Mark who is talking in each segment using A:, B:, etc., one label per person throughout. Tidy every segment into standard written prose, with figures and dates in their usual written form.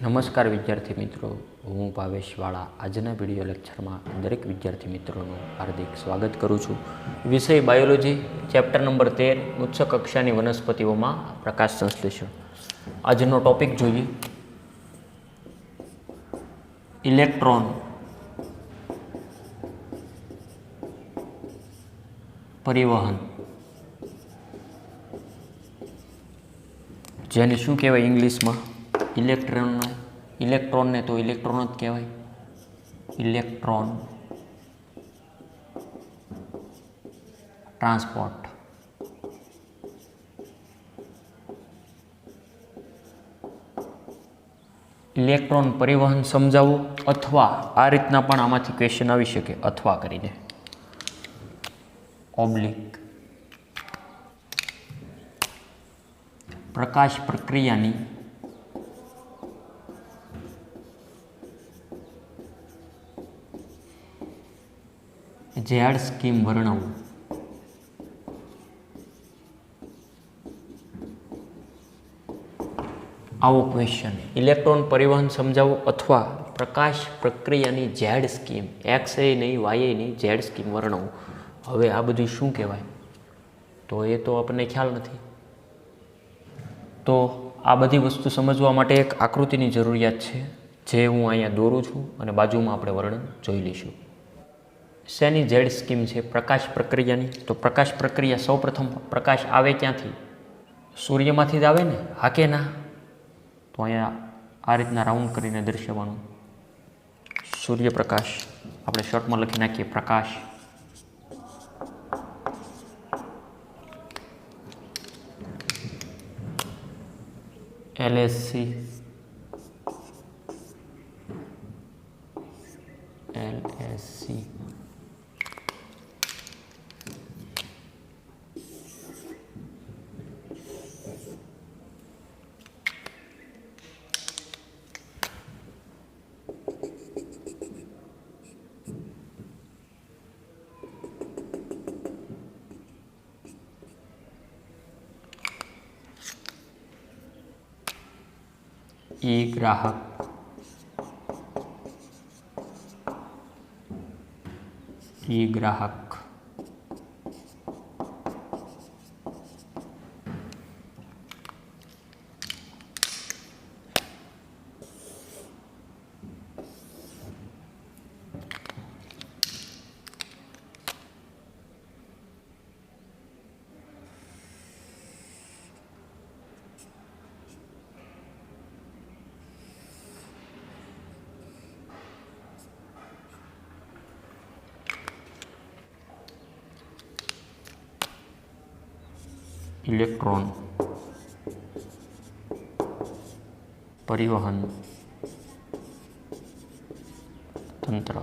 A: નમસ્કાર વિદ્યાર્થી મિત્રો, હું ભાવેશ વાળા આજના વિડીયો લેક્ચરમાં દરેક વિદ્યાર્થી મિત્રોનું હાર્દિક સ્વાગત કરું છું. વિષય બાયોલોજી, ચેપ્ટર નંબર 13, ઉચ્ચ કક્ષાની વનસ્પતિઓમાં પ્રકાશ સંશ્લેષણ. આજનો ટોપિક જોઈએ, ઇલેક્ટ્રોન પરિવહન. જેને શું કહેવાય ઇંગ્લિશમાં? ઇલેક્ટ્રોનને તો ઇલેક્ટ્રોન જ કહેવાય. Electron transport. ઇલેક્ટ્રોન પરિવહન સમજાવવું, અથવા આ રીતના પણ આમાંથી ક્વેશ્ચન આવી શકે, અથવા કરીને ઓબ્લિક પ્રકાશ પ્રક્રિયાની ઝેડ સ્કીમ વર્ણવવું. આવો ક્વેશ્ચન. ઇલેક્ટ્રોન પરિવહન સમજાવવું અથવા પ્રકાશ પ્રક્રિયાની ઝેડ સ્કીમ, એક્સ એ નહીં, વાય નહીં, ઝેડ સ્કીમ વર્ણવવું. હવે આ બધું શું કહેવાય તો એ તો આપણને ખ્યાલ નથી. તો આ બધી વસ્તુ સમજવા માટે એક આકૃતિની જરૂરિયાત છે, જે હું અહીંયા દોરું છું અને બાજુમાં આપણે વર્ણન જોઈ લઈશું. શેની ઝેડ સ્કીમ છે? પ્રકાશ પ્રક્રિયાની. તો પ્રકાશ પ્રક્રિયા, સૌપ્રથમ પ્રકાશ આવે ક્યાંથી? સૂર્યમાંથી જ આવે ને? હા કે ના? તો અહીંયા આ રીતના રાઉન્ડ કરીને દર્શાવવાનું. સૂર્યપ્રકાશ આપણે શોર્ટમાં લખી નાખીએ પ્રકાશ. LSC ગ્રાહક. ગ્રાહક ઇલેક્ટ્રોન પરિવહન તંત્ર.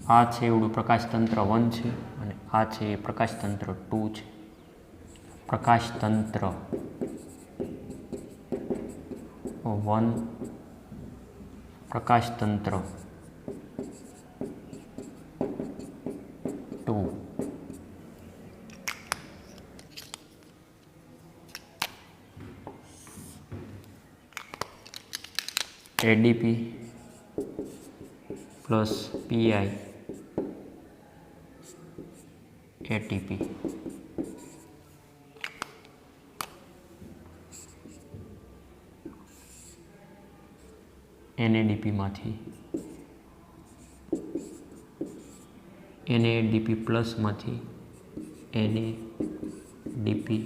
A: આ છે એવડું પ્રકાશતંત્ર 1 છે અને આ છે પ્રકાશતંત્ર 2 છે. પ્રકાશતંત્ર 1, પ્રકાશતંત્ર 2. ADP plus PI ATP. એનએડીપીમાંથી એનએડીપી પ્લસમાંથી એનએડીપી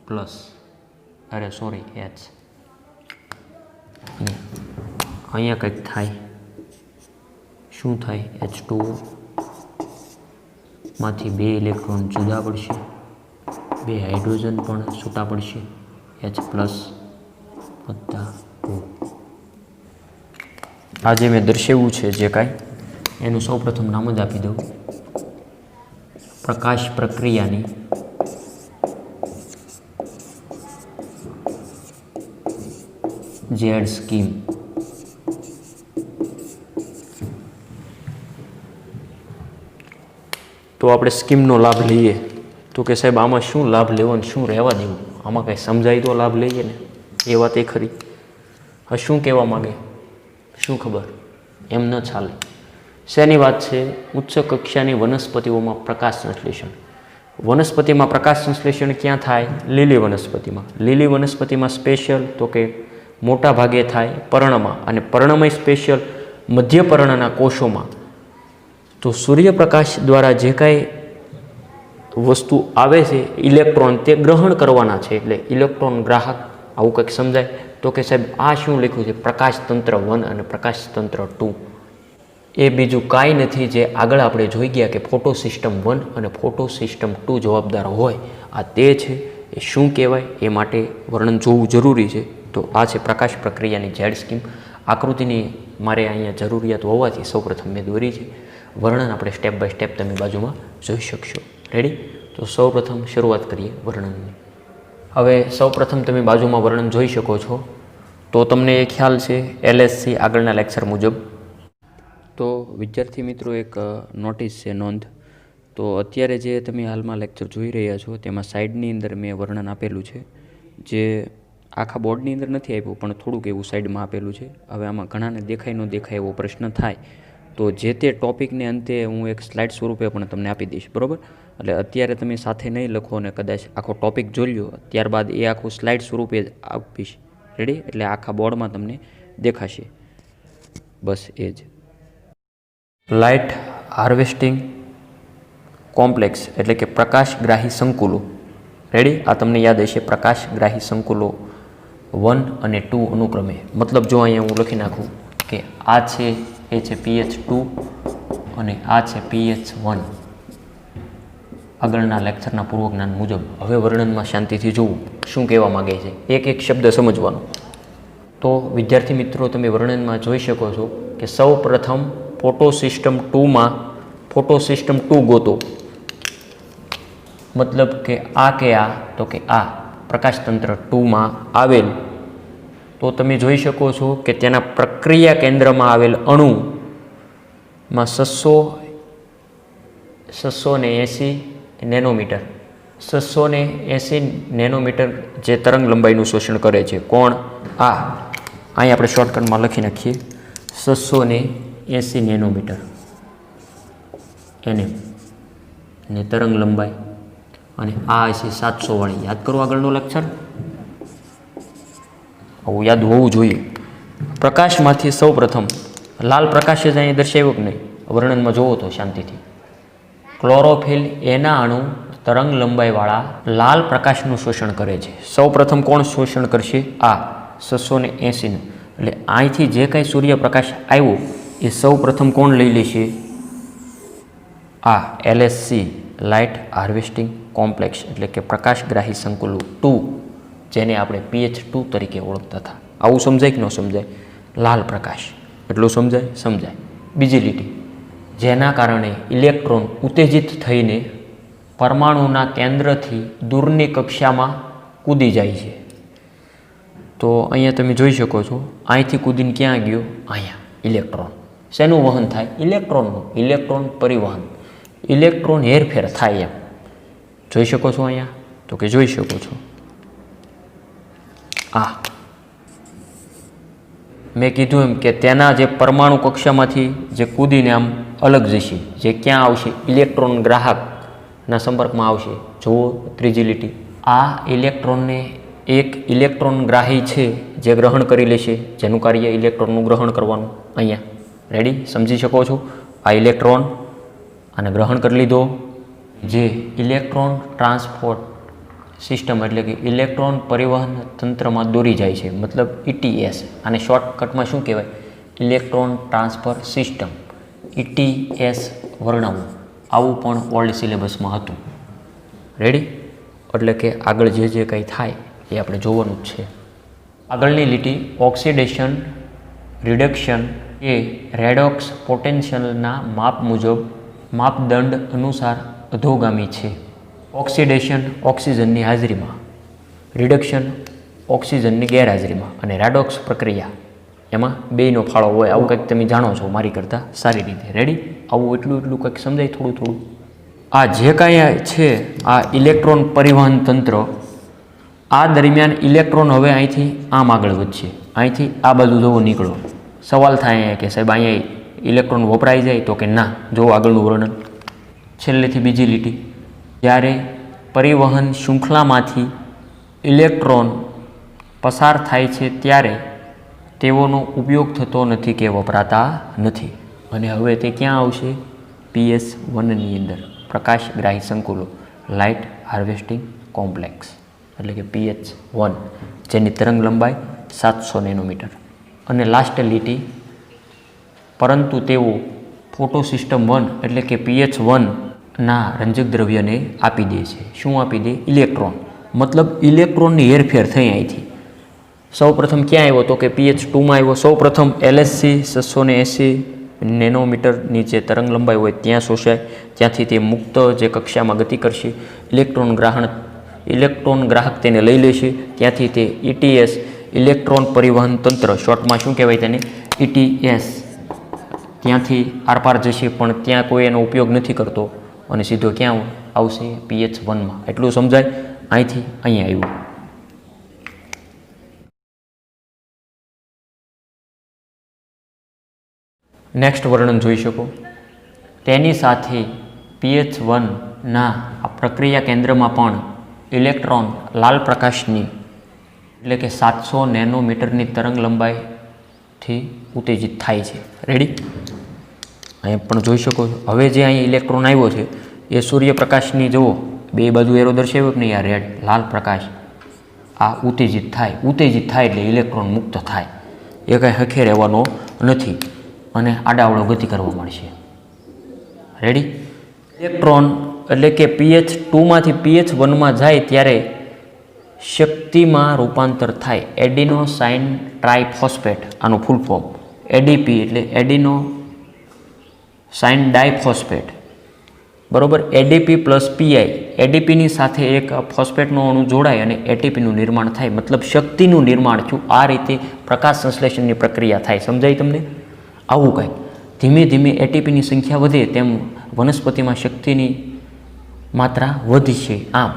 A: પ્લસ, અરે સોરી એચ. અહીંયા કંઈક થાય. શું થાય? H2O માંથી 2 ઇલેક્ટ્રોન જુદા પડશે, 2 હાઇડ્રોજન પણ છૂટા પડશે, H+ વત્તા O. આ જે મેં દર્શાવ્યું છે જે કાંઈ એનું સૌપ્રથમ નામ જ આપી દઉં, પ્રકાશ પ્રક્રિયાની ઝેડ સ્કીમ. તો આપણે સ્કીમનો લાભ લઈએ તો કે સાહેબ આમાં શું લાભ લેવો ને શું રહેવા દેવું, આમાં કંઈ સમજાય તો લાભ લઈએ ને, એ વાત એ ખરી. હવે શું કહેવા માગે, શું ખબર, એમ ન ચાલે. શેની વાત છે? ઉચ્ચ કક્ષાની વનસ્પતિઓમાં પ્રકાશ સંશ્લેષણ. વનસ્પતિમાં પ્રકાશ સંશ્લેષણ ક્યાં થાય? લીલી વનસ્પતિમાં. લીલી વનસ્પતિમાં સ્પેશિયલ તો કે મોટા ભાગે થાય પર્ણમાં, અને પર્ણમય સ્પેશિયલ મધ્ય પર્ણના કોષોમાં. તો સૂર્યપ્રકાશ દ્વારા જે કાંઈ વસ્તુ આવે છે ઇલેક્ટ્રોન, તે ગ્રહણ કરવાના છે, એટલે ઇલેક્ટ્રોન ગ્રાહક. આવું કંઈક સમજાય તો કે સાહેબ આ શું લખ્યું છે? પ્રકાશ તંત્ર 1 અને પ્રકાશ તંત્ર 2. એ બીજું કાંઈ નથી, જે આગળ આપણે જોઈ ગયા કે ફોટો સિસ્ટમ 1 અને ફોટો સિસ્ટમ 2 જવાબદાર હોય. આ તે છે. એ શું કહેવાય એ માટે વર્ણન જોવું જરૂરી છે. તો આ છે પ્રકાશ પ્રક્રિયાની ઝેડ સ્કીમ. આકૃતિની મારે અહીંયા જરૂરિયાત હોવાથી સૌપ્રથમ મેં દોરી છે. વર્ણન આપણે સ્ટેપ બાય સ્ટેપ તમે બાજુમાં જોઈ શકશો. રેડી? તો સૌપ્રથમ શરૂઆત કરીએ વર્ણનની. હવે સૌપ્રથમ તમે બાજુમાં વર્ણન જોઈ શકો છો. તો તમને એ ખ્યાલ છે LSC આગળના લેક્ચર મુજબ. તો વિદ્યાર્થી મિત્રો એક નોટિસ છે, નોંધ. તો અત્યારે જે તમે હાલમાં લેક્ચર જોઈ રહ્યા છો તેમાં સાઈડની અંદર મેં વર્ણન આપેલું છે, જે આખા બોર્ડની અંદર નથી આપ્યું પણ થોડુંક એવું સાઈડમાં આપેલું છે. હવે આમાં ઘણાને દેખાય ન દેખાય એવો પ્રશ્ન થાય તો જે તે ટૉપિકને અંતે હું એક સ્લાઇડ સ્વરૂપે પણ તમને આપી દઈશ, બરાબર? એટલે અત્યારે તમે સાથે નહીં લખો અને કદાચ આખો ટૉપિક જોઈ લો, ત્યારબાદ એ આખું સ્લાઇડ સ્વરૂપે જ આપીશ. રેડી? એટલે આખા બોર્ડમાં તમને દેખાશે. બસ એ જ. લાઇટ હાર્વેસ્ટિંગ કોમ્પ્લેક્સ એટલે કે પ્રકાશગ્રાહી સંકુલો. રેડી? આ તમને યાદ હશે, પ્રકાશગ્રાહી સંકુલો 1 અને 2 અનુક્રમે. મતલબ જો અહીંયા હું લખી નાખું કે આ છે, એ છે pH2 અને આ છે pH1 આગળના લેક્ચરના પૂર્વજ્ઞાન મુજબ. હવે વર્ણનમાં શાંતિથી જોવું શું કહેવા માગે છે, એક એક શબ્દ સમજવાનો. તો વિદ્યાર્થી મિત્રો તમે વર્ણનમાં જોઈ શકો છો કે સૌ પ્રથમ ફોટો સિસ્ટમ 2માં ફોટો સિસ્ટમ 2 ગોતો. મતલબ કે આ કે આ, તો કે આ પ્રકાશતંત્ર 2માં આવેલ. તો તમે જોઈ શકો છો કે તેના પ્રક્રિયા કેન્દ્રમાં આવેલ અણુમાં 680 નેનોમીટર 680 નેનોમીટર જે તરંગ લંબાઈનું શોષણ કરે છે. કોણ? આ. અહીં આપણે શોર્ટકટમાં લખી નાખીએ 680 નેનોમીટર એને ને તરંગ લંબાઈ. અને આ હશે 700 વાળી. યાદ કરો આગળનો લેક્ચર, આવું યાદ હોવું જોઈએ. પ્રકાશમાંથી સૌ પ્રથમ લાલ પ્રકાશ જ અહીં દર્શાવ્યો કે નહીં, વર્ણનમાં જોવો તો શાંતિથી. ક્લોરોફિલ એના અણુ તરંગ લંબાઈવાળા લાલ પ્રકાશનું શોષણ કરે છે. સૌ પ્રથમ કોણ શોષણ કરશે? આ 680. એટલે અહીંથી જે કાંઈ સૂર્યપ્રકાશ આવ્યો એ સૌ પ્રથમ કોણ લઈ લેશે? આ LSC લાઇટ હાર્વેસ્ટિંગ કોમ્પ્લેક્સ એટલે કે પ્રકાશગ્રાહી સંકુલો 2, જેને આપણે pH2 તરીકે ઓળખતા હતા. આવું સમજાય કે ન સમજાય? લાલ પ્રકાશ એટલું સમજાય? સમજાય. બીજી લીટી, જેના કારણે ઇલેક્ટ્રોન ઉત્તેજિત થઈને પરમાણુના કેન્દ્રથી દૂરની કક્ષામાં કૂદી જાય છે. તો અહીંયા તમે જોઈ શકો છો, અહીંથી કૂદીને ક્યાં ગયો? અહીંયા. ઇલેક્ટ્રોન શેનું વહન થાય? ઇલેક્ટ્રોનનું. ઇલેક્ટ્રોન પરિવહન, ઇલેક્ટ્રોન હેરફેર થાય એમ જોઈ શકો છો અહીંયા. તો કે જોઈ શકો છો આ મેં કીધું એમ કે તેના જે પરમાણુ કક્ષામાંથી જે કૂદીને આમ અલગ જશે, જે ક્યાં આવશે? ઇલેક્ટ્રોન ગ્રાહકના સંપર્કમાં આવશે. જુઓ ત્રીજી લીટી, આ ઇલેક્ટ્રોનને એક ઇલેક્ટ્રોન ગ્રાહી છે જે ગ્રહણ કરી લેશે, જેનું કાર્ય ઇલેક્ટ્રોનનું ગ્રહણ કરવાનું. અહીંયા રેડી? સમજી શકો છો? આ ઇલેક્ટ્રોન આને ગ્રહણ કરી લીધો. જે ઇલેક્ટ્રોન ટ્રાન્સપોર્ટ સિસ્ટમ એટલે કે ઇલેક્ટ્રોન પરિવહન તંત્રમાં દોરી જાય છે, મતલબ ETS. આને શોર્ટકટમાં શું કહેવાય? Electron transfer system, ETS વર્ણવવું. આવું પણ ઓલ્ડ સિલેબસમાં હતું. રેડી? એટલે કે આગળ જે જે કંઈ થાય એ આપણે જોવાનું જ છે. આગળની લીટી ઓક્સિડેશન, રિડક્શન એ રેડોક્સ પોટેન્શિયલના માપ મુજબ માપદંડ અનુસાર અધોગામી છે. ઓક્સિડેશન ઓક્સિજનની હાજરીમાં, રિડક્શન ઓક્સિજનની ગેરહાજરીમાં અને રેડોક્સ પ્રક્રિયા એમાં બેયનો ફાળો હોય. આવું કંઈક તમે જાણો છો મારી કરતાં સારી રીતે. રેડી? આવું એટલું કંઈક સમજાય થોડું થોડું. આ જે કાંઈ છે આ ઇલેક્ટ્રોન પરિવહન તંત્ર, આ દરમિયાન ઇલેક્ટ્રોન હવે અહીંથી આમ આગળ વધશે, અહીંથી આ બાજુ જોવો નીકળો. સવાલ થાય કે સાહેબ અહીંયા ઇલેક્ટ્રોન વપરાઈ જાય, તો કે ના. જો આગળનું વર્ણન, છેલ્લેથી બીજી લીટી. જ્યારે પરિવહન શૃંખલામાંથી ઇલેક્ટ્રોન પસાર થાય છે ત્યારે તેઓનો ઉપયોગ થતો નથી કે વપરાતા નથી. અને હવે તે ક્યાં આવશે? PS1ની અંદર, પ્રકાશગ્રાહી સંકુલો, લાઇટ હાર્વેસ્ટિંગ કોમ્પ્લેક્સ, એટલે કે PH1, જેની તરંગ લંબાઈ 700 નેનોમીટર. અને લાસ્ટ લીટી, પરંતુ તેઓ ફોટો સિસ્ટમ 1 એટલે કે PH1ના રંજક દ્રવ્યને આપી દે છે. શું આપી દે? ઇલેક્ટ્રોન. મતલબ ઇલેક્ટ્રોનની હેરફેર થઈ અહીંથી. સૌ પ્રથમ ક્યાં આવ્યો? તો કે PH2માં આવ્યો. સૌ પ્રથમ LHC 680 નેનોમીટરની જે તરંગ લંબાઈ હોય ત્યાં શોષાય, ત્યાંથી તે મુક્ત જે કક્ષામાં ગતિ કરશે. ઇલેક્ટ્રોન ગ્રાહક તેને લઈ લેશે, ત્યાંથી તે ETS ઇલેક્ટ્રોન પરિવહન તંત્ર, શોર્ટમાં શું કહેવાય તેને? ETS, ત્યાંથી આરપાર જશે, પણ ત્યાં કોઈ એનો ઉપયોગ નથી કરતો અને સીધો ક્યાં આવશે? PH1માં. એટલું સમજાય? અહીંથી અહીંયા આવ્યું. નેક્સ્ટ વર્ણન જોઈ શકો. તેની સાથે PH1ના આ પ્રક્રિયા કેન્દ્રમાં પણ ઇલેક્ટ્રોન લાલ પ્રકાશની એટલે કે 700 નેનોમીટરની તરંગ લંબાઈથી ઉત્તેજિત થાય છે. રેડી? અહીંયા પણ જોઈ શકો છો. હવે જે અહીં ઇલેક્ટ્રોન આવ્યો છે એ સૂર્યપ્રકાશની જુઓ, બે બાજુ એરો દર્શાવ્યો કે નહીં? આ રેડ લાલ પ્રકાશ, આ ઉત્તેજિત થાય. ઉત્તેજિત થાય એટલે ઇલેક્ટ્રોન મુક્ત થાય. એ કાંઈ હખે રહેવાનો નથી અને આડાવડો ગતિ કરવા મળશે. રેડી? ઇલેક્ટ્રોન એટલે કે PH2માંથી PH1માં જાય ત્યારે શક્તિમાં રૂપાંતર થાય. એડિનોસાઇન ટ્રાઇફોસ્ફેટ, આનું ફૂલ ફોર્મ ADP એટલે એડિનોસાઇન ડાયફોસ્ફેટ. બરાબર? ADP પ્લસ PI, ADPની સાથે એક ફોસ્ફેટનો અણુ જોડાય અને ATPનું નિર્માણ થાય. મતલબ શક્તિનું નિર્માણ થયું. આ રીતે પ્રકાશ સંશ્લેષણની પ્રક્રિયા થાય. સમજાય તમને? આવું કંઈક. ધીમે ધીમે ATPની સંખ્યા વધે તેમ વનસ્પતિમાં શક્તિની માત્રા વધશે. આમ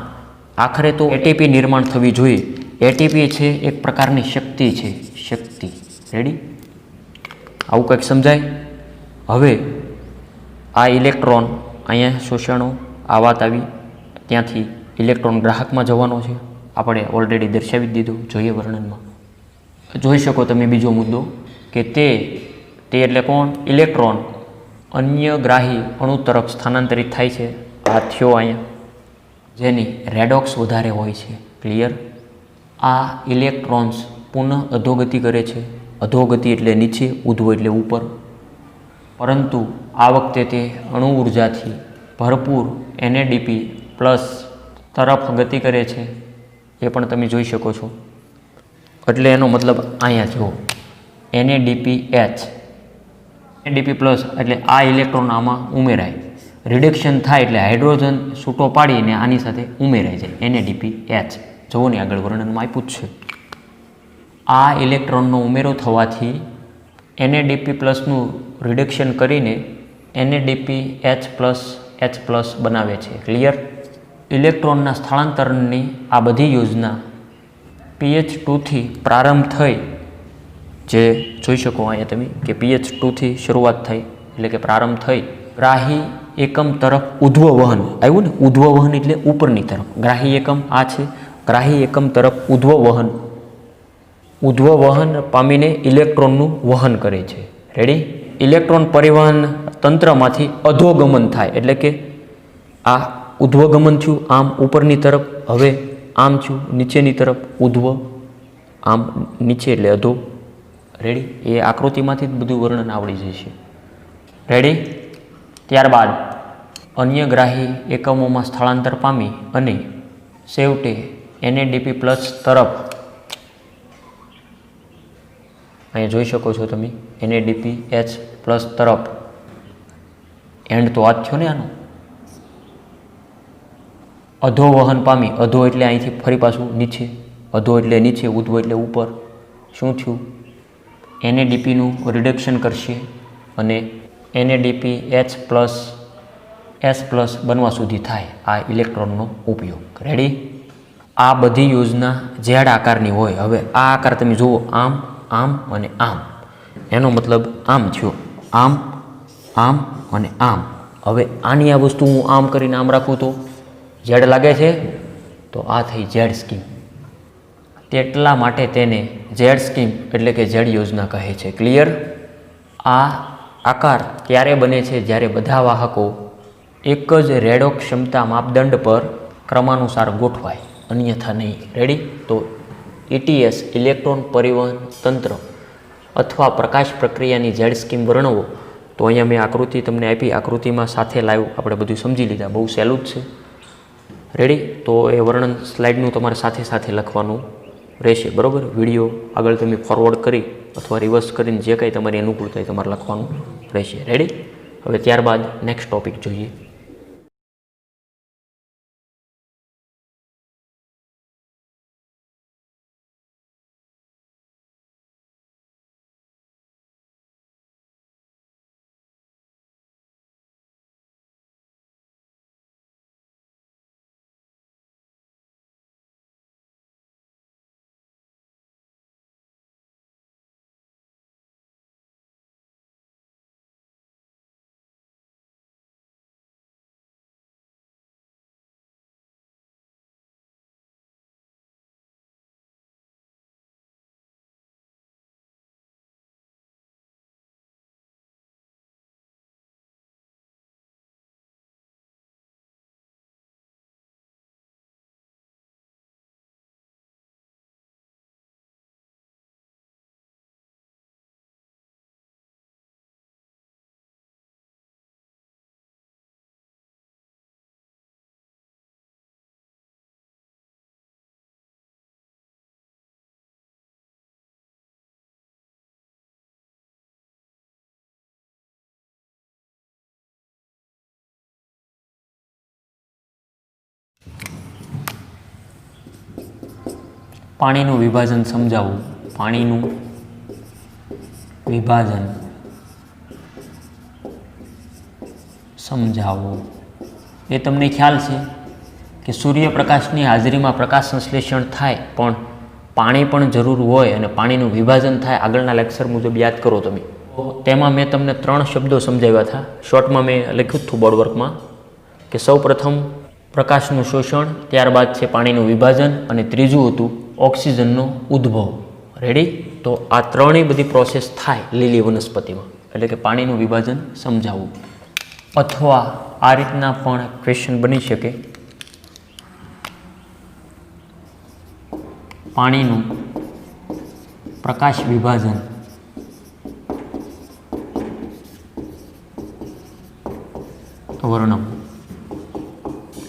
A: આખરે તો ATP નિર્માણ થવી જોઈએ. ATP છે એક પ્રકારની શક્તિ છે, શક્તિ. રેડી? આવું કંઈક સમજાય? હવે આ ઇલેક્ટ્રોન અહીંયા શોષણો, આ વાત આવી, ત્યાંથી ઇલેક્ટ્રોન ગ્રાહકમાં જવાનો છે. આપણે ઓલરેડી દર્શાવી જ દીધું, જોઈએ વર્ણનમાં. જોઈ શકો તમે બીજો મુદ્દો કે તે એટલે કોણ? ઇલેક્ટ્રોન અન્ય ગ્રાહી અણુ તરફ સ્થાનાંતરિત થાય છે. આ થયો અહીંયા, જેની રેડોક્સ વધારે હોય છે. ક્લિયર? આ ઇલેક્ટ્રોન્સ પુનઃ અધોગતિ કરે છે. અધોગતિ એટલે નીચે, ઉધ્વ એટલે ઉપર. પરંતુ આ વખતે તે અણુ ઉર્જાથી ભરપૂર NADP પ્લસ તરફ ગતિ કરે છે. એ પણ તમે જોઈ શકો છો. એટલે એનો મતલબ અહીંયા જુઓ, NADPH, NADP પ્લસ એટલે આ ઇલેક્ટ્રોન આમાં ઉમેરાય. રિડક્શન થાય એટલે હાઇડ્રોજન છૂટો પાડીને આની સાથે ઉમેરાઈ જાય. NADPH જુઓ ને આગળ વર્ણનમાં આપ્યું જ છે. આ ઇલેક્ટ્રોનનો ઉમેરો થવાથી NADP પ્લસનું રિડક્શન કરીને NADPH પ્લસ H પ્લસ બનાવે છે. ક્લિયર? ઇલેક્ટ્રોનના સ્થળાંતરની આ બધી યોજના PH2થી પ્રારંભ થઈ, જે જોઈ શકો અહીંયા તમે કે PH2થી શરૂઆત થઈ એટલે કે પ્રારંભ થઈ. ગ્રાહી એકમ તરફ ઉધ્વ વહન આવ્યું ને? ઉધ્વ વહન એટલે ઉપરની તરફ. ગ્રાહી એકમ આ છે. ગ્રાહી એકમ તરફ ઉધ્વ વહન પામીને ઇલેક્ટ્રોનનું વહન કરે છે. રેડી? ઇલેક્ટ્રોન પરિવહન તંત્રમાંથી અધોગમન થાય એટલે કે આ ઉધ્વગમન થયું આમ ઉપરની તરફ, હવે આમ થયું નીચેની તરફ, ઉધ્વ આમ નીચે એટલે અધો. રેડી? એ આકૃતિમાંથી જ બધું વર્ણન આવડી જશે. રેડી? ત્યારબાદ અન્ય ગ્રાહી એકમોમાં સ્થળાંતર પામી અને છેવટે NADP પ્લસ તરફ અહીંયા જોઈ શકો છો તમે NADPH+ તરફ એન્ડ તો આ જ થયો ને આનો, અધોવહન પામી, અધો એટલે અહીંથી ફરી પાછું નીચે, અધો એટલે નીચે, ઉધ્વ એટલે ઉપર. શું થયું? NADPનું રિડક્શન કરશે અને NADPH+S+ બનવા સુધી થાય આ ઇલેક્ટ્રોનનો ઉપયોગ. રેડી? આ બધી યોજના ઝેડ આકારની હોય. હવે આ આકાર તમે જુઓ, આમ આમ અને આમ, એનો મતલબ આમ થયો, આમ આમ અને આમ. હવે આની આ વસ્તુ હું આમ કરીને આમ રાખું તો ઝેડ લાગે છે, તો આ થઈ ઝેડ સ્કીમ. તેટલા માટે તેને ઝેડ સ્કીમ એટલે કે ઝેડ યોજના કહે છે. ક્લિયર? આ આકાર ત્યારે બને છે જ્યારે બધા વાહકો એક જ રેડોક્સ ક્ષમતા માપદંડ પર ક્રમાનુસાર ગોઠવાય, અન્યથા નહીં. રેડી? તો ETS ઇલેક્ટ્રોન પરિવહન તંત્ર અથવા પ્રકાશ પ્રક્રિયાની ઝેડ સ્કીમ વર્ણવો. તો અહીંયા મેં આકૃતિ તમને આપી, આકૃતિમાં સાથે લાઈવ આપણે બધું સમજી લીધા. બહુ સહેલું જ છે. રેડી? તો એ વર્ણન સ્લાઇડનું તમારે સાથે સાથે લખવાનું રહેશે. બરાબર? વિડીયો આગળ તમે ફોરવર્ડ કરી અથવા રિવર્સ કરીને જે કંઈ તમારી અનુકૂળતા એ તમારે લખવાનું રહેશે. રેડી? હવે ત્યારબાદ નેક્સ્ટ ટોપિક જોઈએ. પાણીનું વિભાજન સમજાવવું. પાણીનું વિભાજન સમજાવવું. એ તમને ખ્યાલ છે કે સૂર્યપ્રકાશની હાજરીમાં પ્રકાશ સંશ્લેષણ થાય, પણ પાણી પણ જરૂર હોય અને પાણીનું વિભાજન થાય. આગળના લેક્ચર મુજબ યાદ કરો તમે. તેમાં મેં તમને 3 શબ્દો સમજાવ્યા હતા. શોર્ટમાં મેં લખ્યું હતું બોર્ડવર્કમાં કે સૌ પ્રથમ પ્રકાશનું શોષણ, ત્યારબાદ છે પાણીનું વિભાજન અને ત્રીજું હતું ઓક્સિજનનો ઉદ્ભવ. રેડી? તો આ ત્રણેય બધી પ્રોસેસ થાય લીલી વનસ્પતિમાં, એટલે કે પાણીનું વિભાજન સમજાવવું. અથવા આ રીતના પણ ક્વેશ્ચન બની શકે, પાણીનું પ્રકાશ વિભાજન વર્ણન.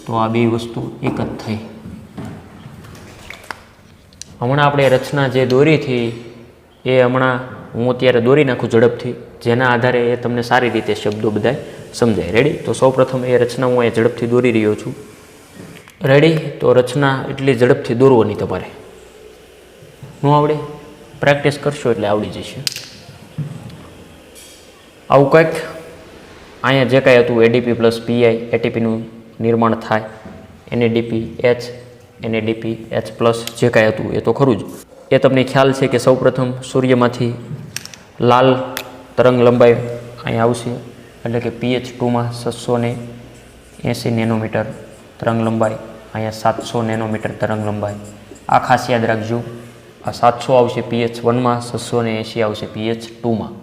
A: તો આ બે વસ્તુ એક જ થઈ. હમણાં આપણે રચના જે દોરી હતી એ હમણાં હું અત્યારે દોરી નાખું ઝડપથી, જેના આધારે એ તમને સારી રીતે શબ્દો બધાય સમજાય. રેડી? તો સૌપ્રથમ એ રચના હું અહીંયા ઝડપથી દોરી રહ્યો છું. રેડી? તો રચના એટલી ઝડપથી દોરવાની તમારે ન આવડે, પ્રેક્ટિસ કરશો એટલે આવડી જશે. આવું કંઈક અહીંયા જે કાંઈ હતું ADP+PI એટીપીનું નિર્માણ થાય, NADPH જે કાંઈ હતું એ તો ખરું જ. એ તમને ખ્યાલ છે કે સૌપ્રથમ સૂર્યમાંથી લાલ તરંગ લંબાઈ અહીંયા આવશે, એટલે કે pH2માં 680 નેનોમીટર તરંગ લંબાઈ, અહીંયા 700 નેનોમીટર તરંગ લંબાઈ. આ ખાસ યાદ રાખજો. આ 700 આવશે pH1માં, 680 આવશે pH2માં.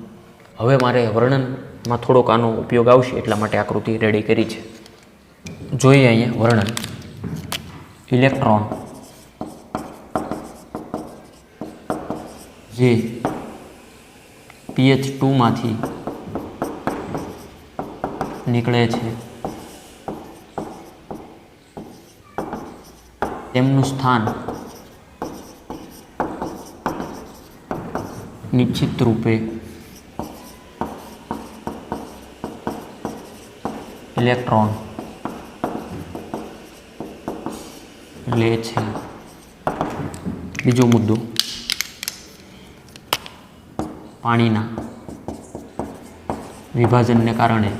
A: હવે મારે વર્ણનમાં થોડોક આનો ઉપયોગ આવશે એટલા માટે આકૃતિ રેડી કરી છે. જોઈએ અહીંયા વર્ણન. ઇલેક્ટ્રોન જે pH2માંથી નીકળે છે તેમનું સ્થાન નિશ્ચિત રૂપે ઇલેક્ટ્રોન લે છે. બીજો મુદ્દો, પાણીના વિભાજનને કારણે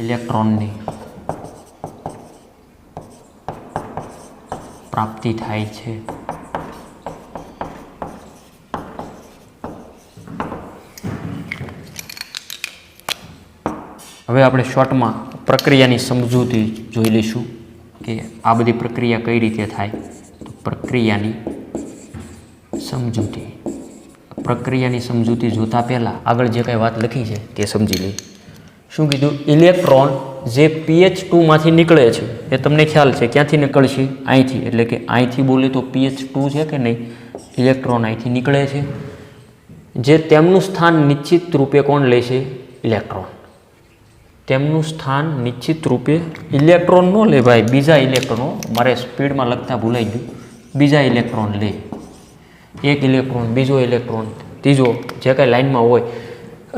A: ઇલેક્ટ્રોનની પ્રાપ્તિ થાય છે. હવે આપણે શોર્ટમાં પ્રક્રિયાની સમજૂતી જોઈ લઈશું કે આ બધી પ્રક્રિયા કઈ રીતે થાય. તો પ્રક્રિયાની સમજૂતી જોતા પહેલાં આગળ જે કાંઈ વાત લખી છે તે સમજી લઈએ. શું કીધું? ઇલેક્ટ્રોન જે pH2માંથી નીકળે છે એ તમને ખ્યાલ છે ક્યાંથી નીકળશે? અહીંથી. એટલે કે અહીંથી બોલે તો pH2 છે કે નહીં, ઇલેક્ટ્રોન અહીંથી નીકળે છે. જે તેમનું સ્થાન નિશ્ચિત રૂપે કોણ લેશે? ઇલેક્ટ્રોન. તેમનું સ્થાન નિશ્ચિત રૂપે ઇલેક્ટ્રોન ન લે ભાઈ, બીજા ઇલેક્ટ્રોનો, મારે સ્પીડમાં લખતા ભૂલાઈ ગયું, બીજા ઇલેક્ટ્રોન લે. એક ઇલેક્ટ્રોન, બીજો ઇલેક્ટ્રોન, ત્રીજો, જે કાંઈ લાઇનમાં હોય.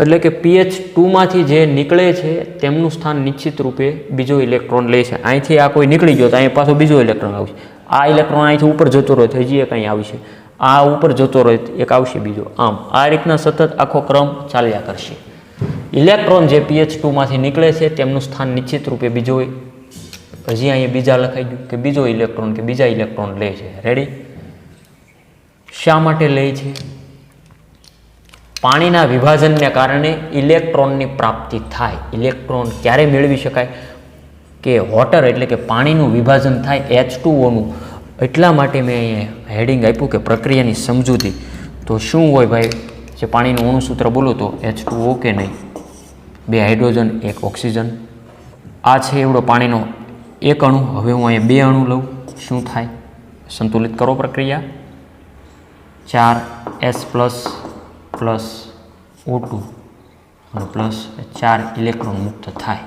A: એટલે કે pH2માંથી જે નીકળે છે તેમનું સ્થાન નિશ્ચિત રૂપે બીજો ઇલેક્ટ્રોન લે છે. અહીંથી આ કોઈ નીકળી ગયો તો અહીં પાછો બીજો ઇલેક્ટ્રોન આવશે. આ ઇલેક્ટ્રોન અહીંથી ઉપર જતો રહ્યો તો હજી એક અહીં આવશે. આ ઉપર જતો રહ્યો એક આવશે બીજો. આમ આ રીતના સતત આખો ક્રમ ચાલ્યા કરશે. ઇલેક્ટ્રોન જે pH2માંથી નીકળે છે તેમનું સ્થાન નિશ્ચિત રૂપે બીજો, હજી અહીંયા બીજા લખાઈ ગયું કે બીજો ઇલેક્ટ્રોન કે બીજા ઇલેક્ટ્રોન લે છે. રેડી? શા માટે લે છે? પાણીના વિભાજનને કારણે ઇલેક્ટ્રોનની પ્રાપ્તિ થાય. ઇલેક્ટ્રોન ક્યારે મેળવી શકાય? કે વોટર એટલે કે પાણીનું વિભાજન થાય H2Oનું. એટલા માટે મેં અહીંયા હેડિંગ આપ્યું કે પ્રક્રિયાની સમજૂતી. તો શું હોય ભાઈ? જે પાણીનું અણુસૂત્ર બોલો તો H2O કે નહીં, 2 હાઇડ્રોજન 1 ઓક્સિજન. આ છે એવડો પાણીનો એક અણુ. હવે હું અહીંયા 2 અણુ લઉં. શું થાય? સંતુલિત કરો પ્રક્રિયા. 4S પ્લસ O2 અને પ્લસ 4 ઇલેક્ટ્રોન મુક્ત થાય.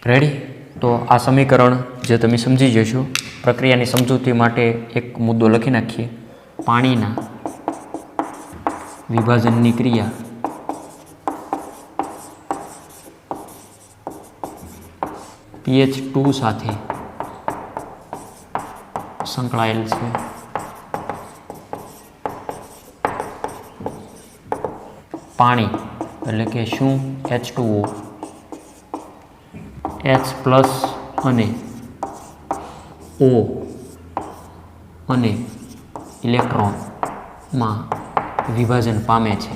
A: રેડી? તો આ સમીકરણ જે તમે સમજી જશો. પ્રક્રિયાની સમજૂતી માટે એક મુદ્દો લખી નાખીએ. પાણીના વિભાજનની ક્રિયા pH2 સાથે સંકળાયેલ છે. પાણી એટલે કે શું? H2O, H પ્લસ અને O અને ઇલેક્ટ્રોનમાં વિભાજન પામે છે.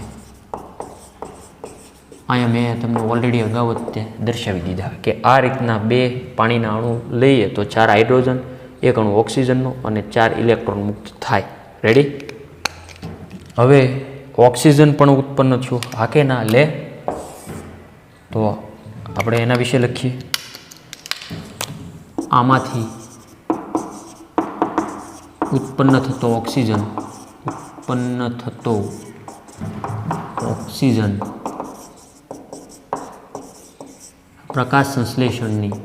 A: અહીંયા મેં તમને ઓલરેડી અગાઉ જ તે દર્શાવી દીધા કે આ રીતના 2 પાણીના અણુ લઈએ તો 4 હાઇડ્રોજન, 1 અણુ ઓક્સિજનનો અને 4 ઇલેક્ટ્રોન મુક્ત થાય. રેડી? હવે ઓક્સિજન પણ ઉત્પન્ન થયું. હા કે ના? લે. તો આપણે એના વિશે લખીએ. આમાંથી ઉત્પન્ન થતો ઓક્સિજન પ્રકાશ સંશ્લેષણની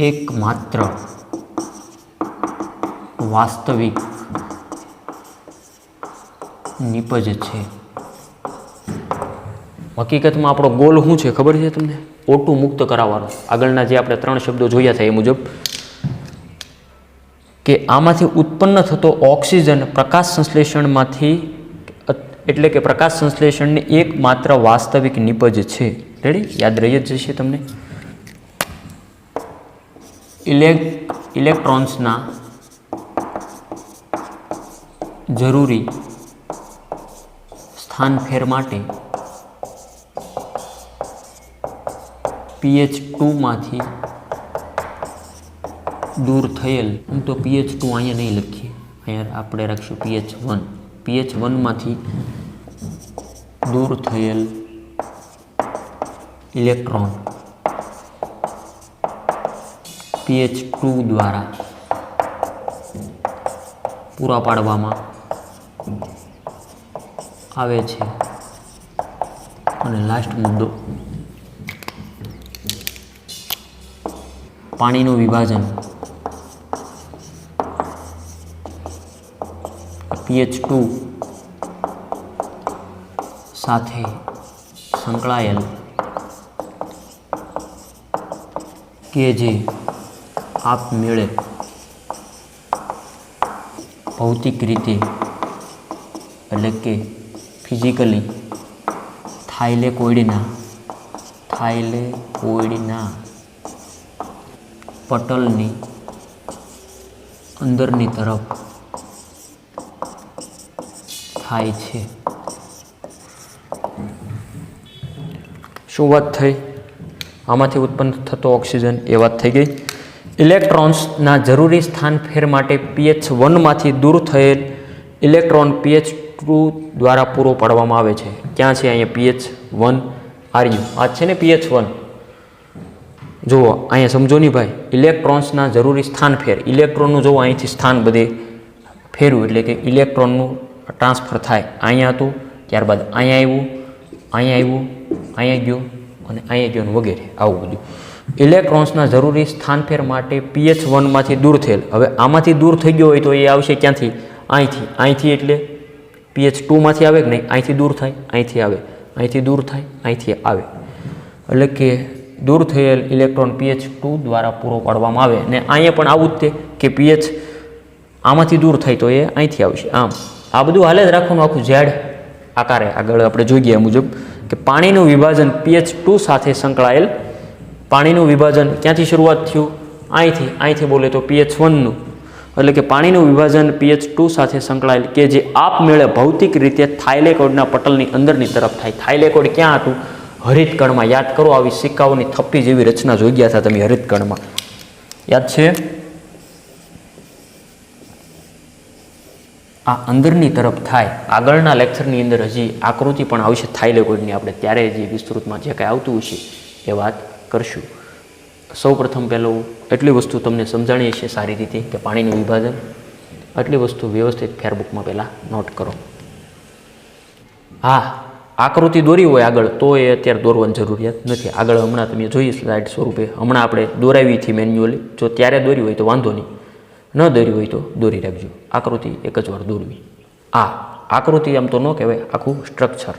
A: એકમાત્ર વાસ્તવિક નિપજ છે. હકીકતમાં આપણો ગોલ શું છે ખબર છે તમને? O2 મુક્ત કરાવવાનો. આગળના જે આપણે 3 શબ્દો જોયા હતા એ મુજબ કે આમાંથી ઉત્પન્ન થતો ઓક્સિજન પ્રકાશ સંશ્લેષણમાંથી, એટલે કે પ્રકાશ સંશ્લેષણની એકમાત્ર વાસ્તવિક નિપજ છે. રેડી? યાદ રહી જ જશે તમને. ઇલેક્ટ્રોન્સના જરૂરી સ્થાનફેર માટે pH2માંથી દૂર થયેલ, હું તો pH2 અહીંયા નહીં લખીએ, અહીંયા આપણે રાખીશું pH1. pH1માંથી દૂર થયેલ ઇલેક્ટ્રોન pH2 દ્વારા પૂરા પાડવામાં આવે છે. અને લાસ્ટ મુદ્દો પાણીનું વિભાજન pH2 સાથે સંકળાયેલ કે જે આપમેળે ભૌતિક રીતે એટલે કે ફિઝિકલી થાઇલેકોઇડના પટલની અંદરની તરફ થાય છે. શું વાત થઈ? આમાંથી ઉત્પન્ન થતો ઓક્સિજન એ વાત થઈ ગઈ. ઇલેક્ટ્રોન્સના જરૂરી સ્થાન ફેર માટે pH1માંથી દૂર થયેલ ઇલેક્ટ્રોન pH2 દ્વારા પૂરો પાડવામાં આવે છે. ક્યાં છે અહીંયા pH1 આર્યુ? આ છે ને pH1. જુઓ અહીંયા સમજો નહીં ભાઈ, ઇલેક્ટ્રોન્સના જરૂરી સ્થાન ફેર, ઇલેક્ટ્રોનનું જુઓ અહીંથી સ્થાન બધે ફેરવું એટલે કે ઇલેક્ટ્રોનનું ટ્રાન્સફર થાય. અહીંયા હતું, ત્યારબાદ અહીંયા આવ્યું, અહીંયા ગયું અને અહીંયા ગયો વગેરે આવું બધું. ઇલેક્ટ્રોન્સના જરૂરી સ્થાનફેર માટે pH1માંથી દૂર થયેલ, હવે આમાંથી દૂર થઈ ગયો હોય તો એ આવશે ક્યાંથી? અહીંથી એટલે pH2માંથી આવે કે નહીં? અહીંથી દૂર થાય, અહીંથી આવે, અહીંથી દૂર થાય, અહીંથી આવે, એટલે કે દૂર થયેલ ઇલેક્ટ્રોન pH2 દ્વારા પૂરો પાડવામાં આવે. અને અહીંયા પણ આવું જ તે કે pH આમાંથી દૂર થાય તો એ અહીંથી આવશે. આમ આ બધું હાલે જ રાખવાનું આખું ઝેડ આકારે. આગળ આપણે જોઈ ગયા મુજબ કે પાણીનું વિભાજન pH2 સાથે સંકળાયેલ, પાણીનું વિભાજન ક્યાંથી શરૂઆત થયું? અહીંથી બોલે તો pH1નું, એટલે કે પાણીનું વિભાજન pH2 સાથે સંકળાયેલ કે જે આપમેળે ભૌતિક રીતે થાઇલેકોઇડના પટલની અંદરની તરફ થાય. થાઇલેકોઇડ ક્યાં હતું? હરિતકણમાં. યાદ કરો, આવી સિક્કાઓની થપ્પી જેવી રચના જોઈ ગયા હતા તમે હરિતકણમાં, યાદ છે? આ અંદરની તરફ થાય. આગળના લેક્ચરની અંદર હજી આકૃતિ પણ આવશે થાઇલેકોઇડની, આપણે ત્યારે જે વિસ્તૃતમાં જે કાંઈ આવતું હશે એ વાત કરશું. સૌપ્રથમ પહેલું એટલી વસ્તુ તમને સમજાણી હશે સારી રીતે કે પાણીનું વિભાજન, આટલી વસ્તુ વ્યવસ્થિત ફેરબુકમાં પહેલાં નોટ કરો. હા, આકૃતિ દોરી હોય આગળ તો એ અત્યારે દોરવાની જરૂરિયાત નથી. આગળ હમણાં તમે જોઈએ સ્લાઇડ સ્વરૂપે, હમણાં આપણે દોરાવી હતી મેન્યુઅલી. જો ત્યારે દોરી હોય તો વાંધો નહીં, ન દોરી હોય તો દોરી રાખજો. આકૃતિ એક જ વાર દોરવી. આ આકૃતિ આમ તો ન કહેવાય, આખું સ્ટ્રક્ચર.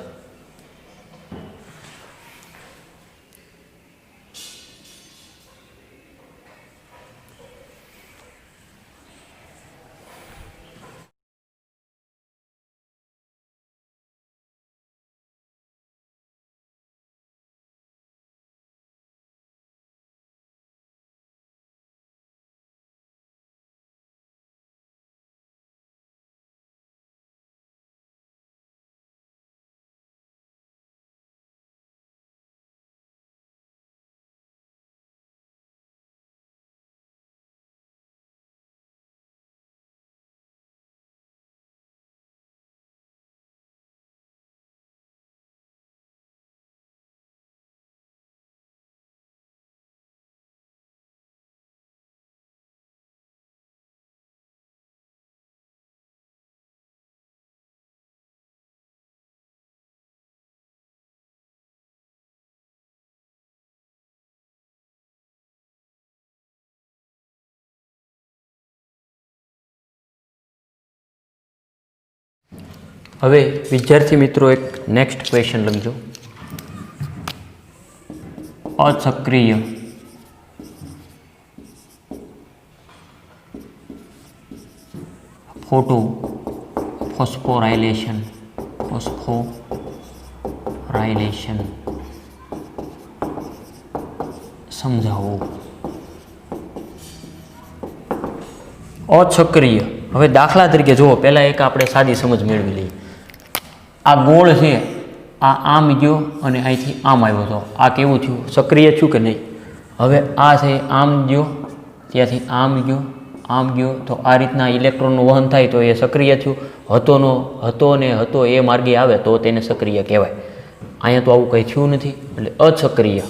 A: હવે વિદ્યાર્થી મિત્રો એક નેક્સ્ટ ક્વેશ્ચન લખજો. અસક્રિય ફોસ્ફોરાયલેશન સમજાવો. અસક્રિય, હવે દાખલા તરીકે જુઓ, પહેલાં એક આપણે સાદી સમજ મેળવી લઈએ. આ ગોળ છે, આ આમ ગયો અને અહીંથી આમ આવ્યો હતો. આ કેવું થયું? સક્રિય થયું કે નહીં? હવે આ છે આમ ગયો, ત્યાંથી આમ ગયો, તો આ રીતના ઇલેક્ટ્રોનનું વહન થાય તો એ સક્રિય થયું. હતો એ માર્ગે આવે તો તેને સક્રિય કહેવાય. અહીંયા તો આવું કંઈ થયું નથી, એટલે અસક્રિય.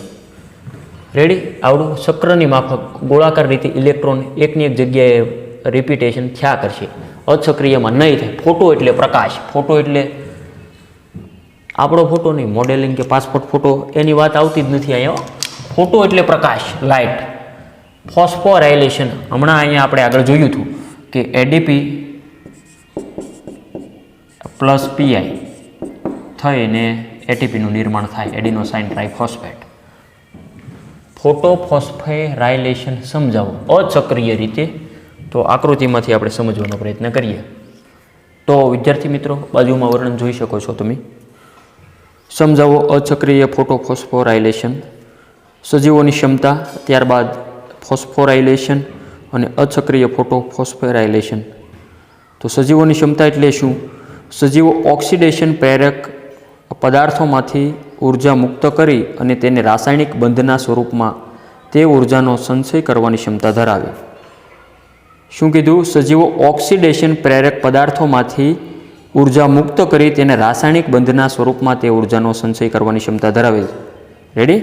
A: રેડી? આવડું ચક્રની માફક ગોળાકાર રીતે ઇલેક્ટ્રોન એકની એક જગ્યાએ રિપીટેશન થયા કરશે. અસક્રિયમાં નહીં થાય. ફોટો એટલે પ્રકાશ, ફોટો એટલે આપણો ફોટો નહીં, મોડેલિંગ કે પાસપોર્ટ ફોટો એની વાત આવતી જ નથી અહીંયા. ફોટો એટલે પ્રકાશ, લાઇટ. ફોસ્ફોરાયલેશન હમણાં અહીંયા આપણે આગળ જોયું હતું કે એડીપી પ્લસ પીઆઈ થઈને એટીપીનું નિર્માણ થાય, એડિનોસાઇન ટ્રાઇફોસ્ફેટ. ફોટોફોસ્ફોરાયલેશન સમજાવો અચક્રીય રીતે. તો આકૃતિમાંથી આપણે સમજવાનો પ્રયત્ન કરીએ. તો વિદ્યાર્થી મિત્રો, બાજુમાં વર્ણન જોઈ શકો છો તમે. સમજાવો અચક્રીય ફોટોફોસ્ફોરાયલેશન. સજીવોની ક્ષમતા, ત્યારબાદ ફોસ્ફોરાયલેશન અને અચક્રીય ફોટોફોસ્ફોરાયલેશન. તો સજીવોની ક્ષમતા એટલે શું? સજીવો ઓક્સિડેશન પ્રેરક પદાર્થોમાંથી ઉર્જા મુક્ત કરી અને તેને રાસાયણિક બંધના સ્વરૂપમાં તે ઉર્જાનો સંચય કરવાની ક્ષમતા ધરાવે. શું કીધું? સજીવો ઓક્સિડેશન પ્રેરક પદાર્થોમાંથી ઉર્જા મુક્ત કરી તેને રાસાયણિક બંધના સ્વરૂપમાં તે ઉર્જાનો સંચય કરવાની ક્ષમતા ધરાવે છે. રેડી?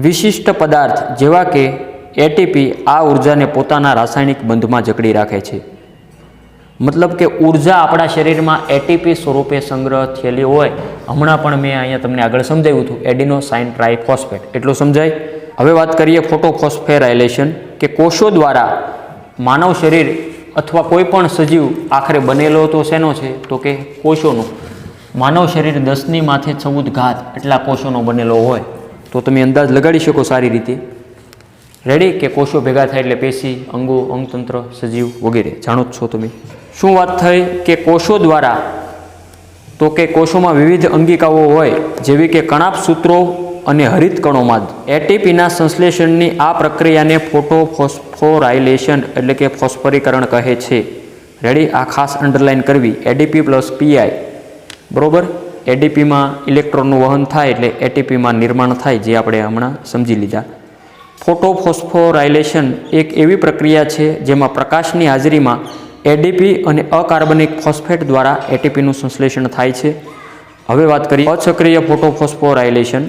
A: વિશિષ્ટ પદાર્થ જેવા કે એટીપી આ ઉર્જાને પોતાના રાસાયણિક બંધમાં જકડી રાખે છે. મતલબ કે ઉર્જા આપણા શરીરમાં એટીપી સ્વરૂપે સંગ્રહ થયેલી હોય. હમણાં પણ મેં અહીંયા તમને આગળ સમજાવ્યું હતું, એડિનોસાઇન ટ્રાઇફોસ્ફેટ. એટલું સમજાય? હવે વાત કરીએ ફોટોફોસ્ફોરાયલેશન, કે કોષો દ્વારા માનવ શરીર અથવા કોઈ પણ સજીવ આખરે બનેલો તો શેનો છે? તો કે કોષોનો. માનવ શરીર 10 માથે 14 ઘાત એટલા કોષોનો બનેલો હોય. તો તમે અંદાજ લગાડી શકો સારી રીતે. રેડી? કે કોષો ભેગા થાય એટલે પેશી, અંગો, અંગતંત્ર, સજીવ વગેરે જાણો જ છો તમે. શું વાત થઈ? કે કોષો દ્વારા, તો કે કોષોમાં વિવિધ અંગિકાઓ હોય જેવી કે કણાપસૂત્રો અને હરિત કણોમાં એટીપીના સંશ્લેષણની આ પ્રક્રિયાને ફોટોફોસ્ફોરાયલેશન એટલે કે ફોસ્ફરીકરણ કહે છે. રેડી? આ ખાસ અંડરલાઇન કરવી. એડીપી પ્લસ પીઆઈ, બરોબર? એડીપીમાં ઇલેક્ટ્રોનનું વહન થાય એટલે એટીપીમાં નિર્માણ થાય, જે આપણે હમણાં સમજી લીધા. ફોટોફોસ્ફોરાયલેશન એક એવી પ્રક્રિયા છે જેમાં પ્રકાશની હાજરીમાં એડીપી અને અકાર્બનિક ફોસ્ફેટ દ્વારા એટીપીનું સંશ્લેષણ થાય છે. હવે વાત કરીએ અચક્રીય ફોટોફોસ્ફોરાયલેશન.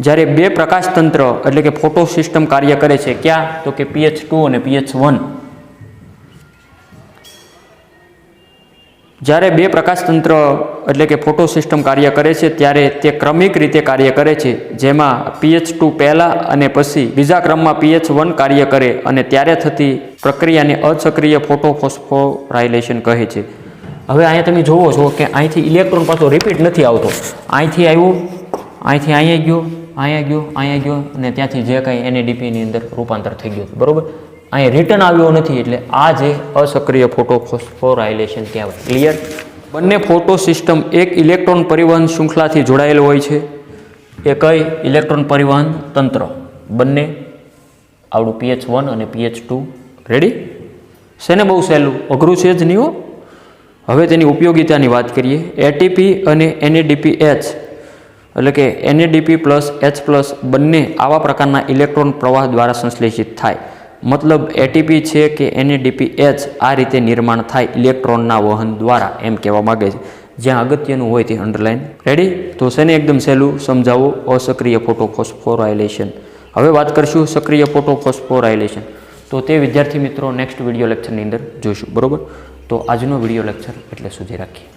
A: જ્યારે બે પ્રકાશ તંત્ર એટલે કે ફોટો સિસ્ટમ કાર્ય કરે છે. ક્યાં? તો કે pH2 અને pH1. જ્યારે બે પ્રકાશ તંત્ર એટલે કે ફોટો સિસ્ટમ કાર્ય કરે છે ત્યારે તે ક્રમિક રીતે કાર્ય કરે છે, જેમાં pH2 પહેલા અને પછી બીજા ક્રમમાં pH1 કાર્ય કરે, અને ત્યારે થતી પ્રક્રિયાને અચક્રીય ફોટોફોસ્ફોરાયલેશન કહે છે. હવે અહીંયા તમે જોવો છો કે અહીંથી ઇલેક્ટ્રોન પાછો રિપીટ નથી આવતો. અહીંથી આવ્યો, અહીંથી અહીંયા ગયો, અહીંયા ગયો, અહીંયા ગયો, અને ત્યાંથી જે કાંઈ NADPની અંદર રૂપાંતર થઈ ગયું, બરોબર? અહીં રિટર્ન આવ્યો નથી, એટલે આ જે અસક્રિય ફોટોફોસ્ફોરાયલેશન કહેવાય. ક્લિયર? બંને ફોટો સિસ્ટમ એક ઇલેક્ટ્રોન પરિવહન શૃંખલાથી જોડાયેલ હોય છે. એ કઈ? ઇલેક્ટ્રોન પરિવહન તંત્ર. બંને આવડું pH1 અને pH2. રેડી? શેને બહુ સહેલું, અઘરું છે જ નહીં હો. હવે તેની ઉપયોગિતાની વાત કરીએ. એટીપી અને NADPH એટલે કે NADP પ્લસ H પ્લસ બંને આવા પ્રકારના ઇલેક્ટ્રોન પ્રવાહ દ્વારા સંશ્લેષિત થાય. મતલબ એટીપી છે કે NADPH આ રીતે નિર્માણ થાય ઇલેક્ટ્રોનના વહન દ્વારા, એમ કહેવા માગે છે. જ્યાં અગત્યનું હોય તે અંડરલાઇન. રેડી? તો શેને એકદમ સહેલું સમજાવો? અસક્રિય ફોટોફોસ્ફોરાયલેશન. હવે વાત કરીશું સક્રિય ફોટોફોસ્ફોરાયલેશન. તો તે વિદ્યાર્થી મિત્રો નેક્સ્ટ વિડીયો લેક્ચરની અંદર જોઈશું, બરોબર? તો આજનો વિડીયો લેક્ચર એટલે સુધી રાખીએ.